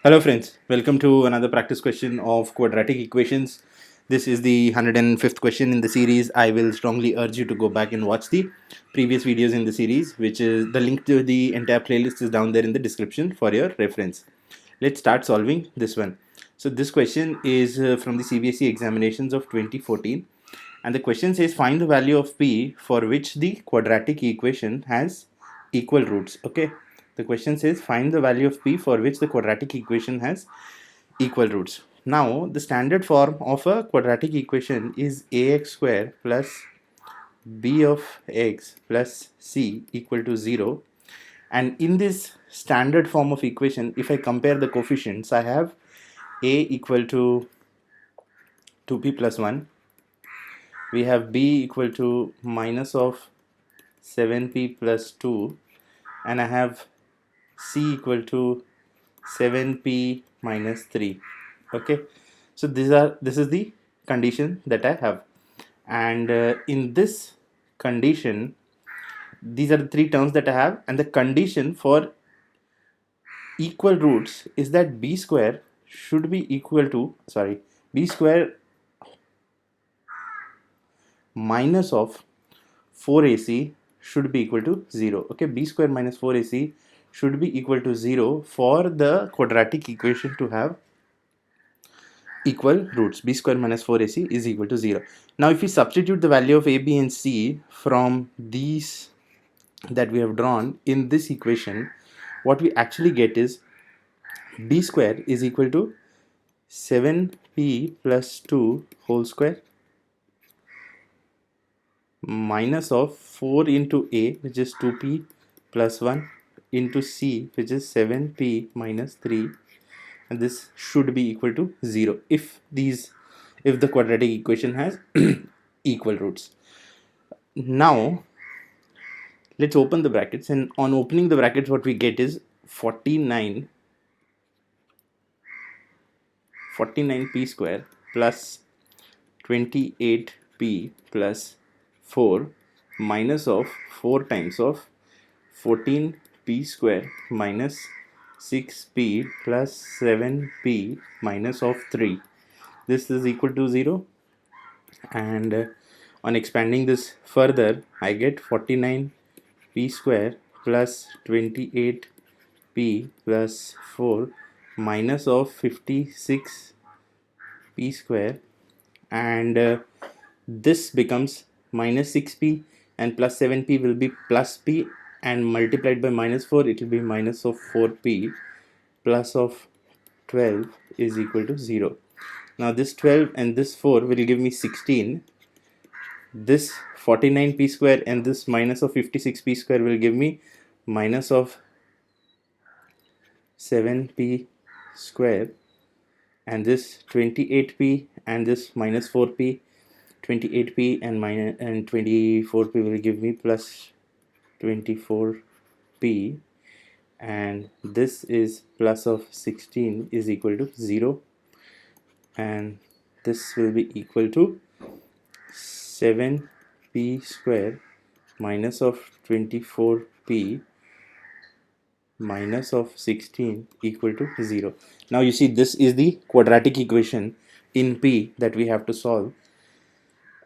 Hello friends, welcome to another practice question of quadratic equations. This is the 105th question in the series. I will strongly urge you to go back and watch the previous videos in the series, which is the link to the entire playlist is down there in the description for your reference. Let's start solving this one. So this question is from the CBSE examinations of 2014, and the question says find the value of p for which the quadratic equation has equal roots. Okay, the question says find the value of p for which the quadratic equation has equal roots. Now the standard form of a quadratic equation is ax square plus b of x plus c equal to 0, and in this standard form of equation, if I compare the coefficients, I have a equal to 2p plus 1, we have b equal to minus of 7p plus 2, and I have c equal to 7p minus 3. Okay, so this is the condition that I have, and in this condition, these are the three terms that I have, and the condition for equal roots is that b square should be equal to b square minus of 4ac should be equal to 0. Okay, b square minus 4ac should be equal to 0 for the quadratic equation to have equal roots. B square minus 4ac is equal to 0. Now if we substitute the value of a, b and c from these that we have drawn in this equation, what we actually get is b square is equal to 7p plus 2 whole square minus of 4 into a, which is 2p plus 1, into c, which is 7p minus 3, and this should be equal to 0 if the quadratic equation has equal roots. Now let's open the brackets, and on opening the brackets what we get is 49p square plus 28p plus 4 minus of 4 times of 14p square minus 6p plus 7p minus of 3. This is equal to 0, and on expanding this further, I get 49p square plus 28p plus 4 minus of 56p square, and this becomes minus 6p, and plus 7p will be plus p, and multiplied by minus 4 it will be minus of 4p plus of 12 is equal to 0. Now this 12 and this 4 will give me 16. This 49p square and this minus of 56p square will give me minus of 7p square, and this 28p and this minus 4p, 28p and 24p will give me plus 24p, and this is plus of 16 is equal to 0, and this will be equal to 7p square minus of 24p minus of 16 equal to 0. Now you see, this is the quadratic equation in p that we have to solve,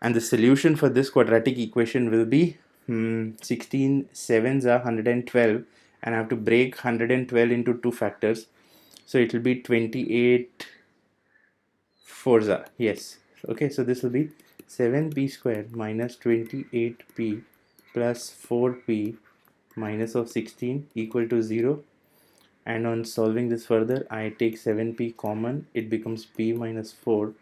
and the solution for this quadratic equation will be 16 7s are 112, and I have to break 112 into 2 factors, so it will be 28 4s are, yes. Okay, so this will be 7p square minus 28p plus 4p minus of 16 equal to 0, and on solving this further, I take 7p common, it becomes p minus 4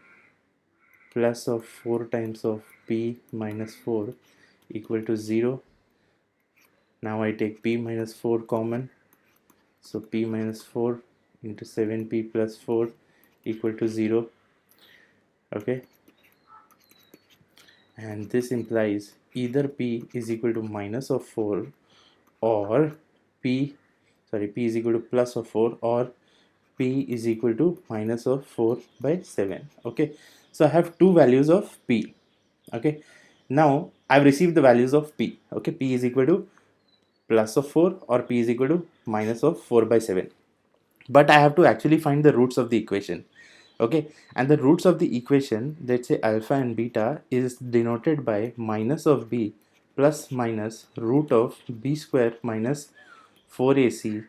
plus of 4 times of p minus 4 equal to 0. Now I take p minus 4 common, so p minus 4 into 7p plus 4 equal to 0. Okay, and this implies either p is equal to minus of 4 or p is equal to plus of 4, or p is equal to minus of 4 by 7. Okay, so I have two values of p. Okay, now I've received the values of p. Okay, p is equal to plus of 4 or p is equal to minus of 4 by 7. but I have to actually find the roots of the equation. Okay, and the roots of the equation, let's say alpha and beta, is denoted by minus of b plus minus root of b square minus 4ac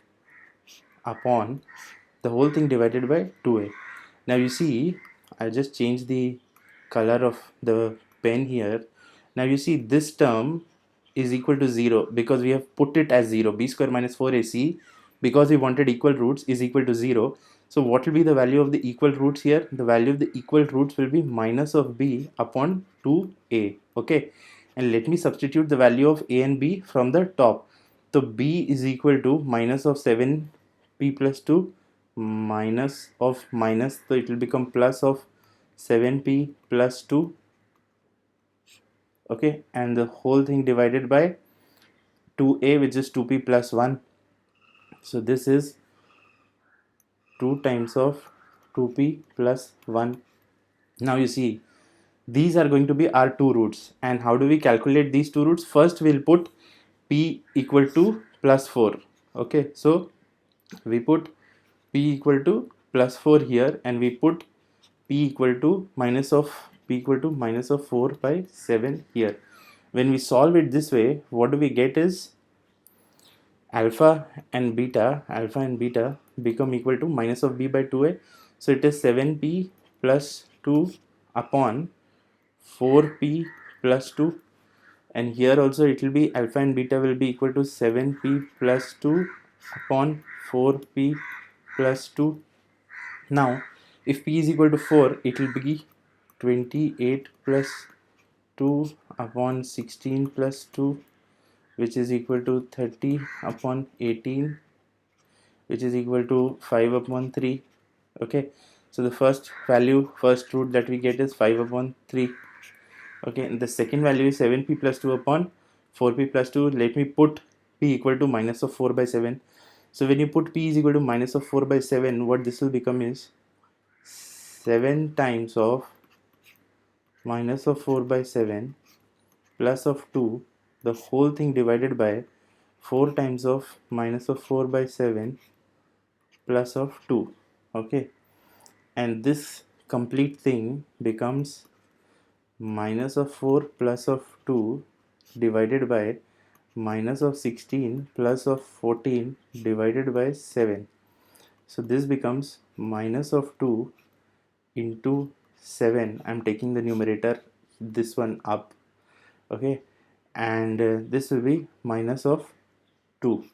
upon the whole thing divided by 2a. Now you see, I just changed the color of the pen here. Now you see this term is equal to 0 because we have put it as 0. B square minus 4ac, because we wanted equal roots, is equal to 0. So what will be the value of the equal roots here? The value of the equal roots will be minus of b upon 2a. Okay, and let me substitute the value of a and b from the top. So b is equal to minus of 7p plus 2 minus of minus, so it will become plus of 7p plus 2. Okay, and the whole thing divided by 2a, which is 2p plus 1. So this is 2 times of 2p plus 1. Now you see, these are going to be our two roots. And how do we calculate these two roots? First we'll put p equal to plus 4. Okay, so we put p equal to plus 4 here, and we put p equal to minus of 4 by 7 here. When we solve it this way, what do we get is alpha and beta become equal to minus of b by 2a. So it is 7p plus 2 upon 4p plus 2, and here also it will be alpha and beta will be equal to 7p plus 2 upon 4p plus 2. Now if p is equal to 4, it will be 28 plus 2 upon 16 plus 2, which is equal to 30 upon 18, which is equal to 5 upon 3. Okay, so the first root that we get is 5 upon 3. Okay, and the second value is 7p plus 2 upon 4p plus 2. Let me put p equal to minus of 4 by 7. So when you put p is equal to minus of 4 by 7, what this will become is 7 times of minus of 4 by 7 plus of 2, the whole thing divided by 4 times of minus of 4 by 7 plus of 2. Okay, and this complete thing becomes minus of 4 plus of 2 divided by minus of 16 plus of 14 divided by 7. So this becomes minus of 2 into 7. I'm taking the numerator, this one up. Okay, and this will be minus of 2.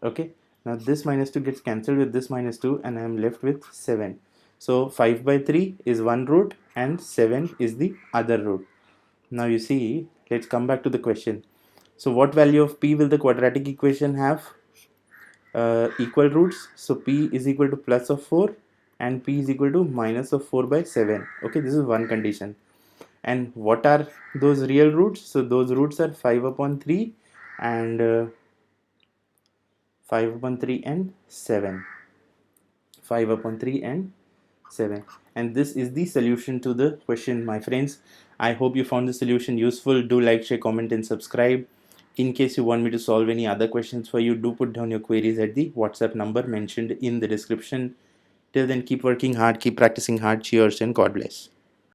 Okay, now this minus 2 gets cancelled with this minus 2, and I am left with 7. So 5 by 3 is one root and 7 is the other root. Now you see, let's come back to the question. So what value of p will the quadratic equation have? Equal roots. So p is equal to plus of 4 and p is equal to minus of 4 by 7. Okay, this is one condition. And what are those real roots? So those roots are 5 upon 3 and 5 upon 3 and 7. 5 upon 3 and 7. And this is the solution to the question, my friends. I hope you found the solution useful. Do like, share, comment and subscribe. In case you want me to solve any other questions for you, do put down your queries at the WhatsApp number mentioned in the description. Till then, keep working hard, keep practicing hard. Cheers and God bless.